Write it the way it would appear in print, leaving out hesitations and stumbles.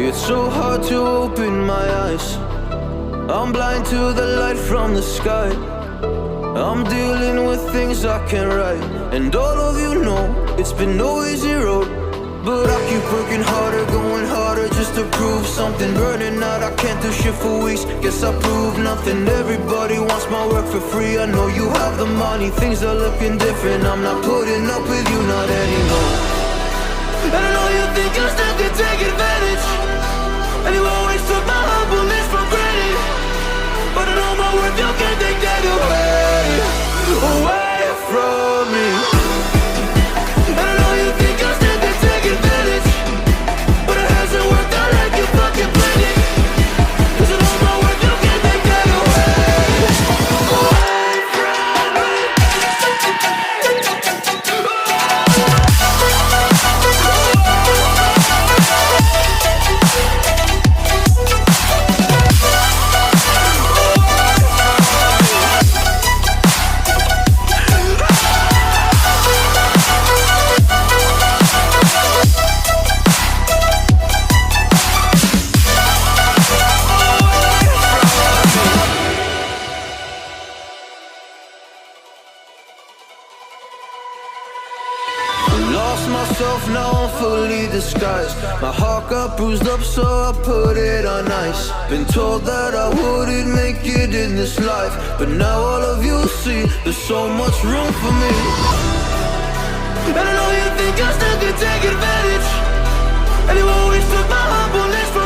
It's so hard to open my eyes. I'm blind to the light from the sky. I'm dealing with things I can't write. And all of you know it's been no easy road, but I keep working harder, going harder just to prove something. Burning out, I can't do shit for weeks. Guess I proved nothing. Everybody wants my work for free. I know you have the money, things are looking different. I'm not putting up with you, not anymore. And I know you think you still can take advantage, and you always took my humbleness for granted. But I know my worth, you can't take that away from me. And I know you think you still can take advantage, but it hasn't worked out like you fucking planned it. 'Cause I know my worth, you can't take that away from me. Lost myself, now I'm fully disguised. My heart got bruised up, so I put it on ice. Been told that I wouldn't make it in this life, but now all of you see there's so much room for me. And I know you think you still can take advantage, and you always took my humbleness for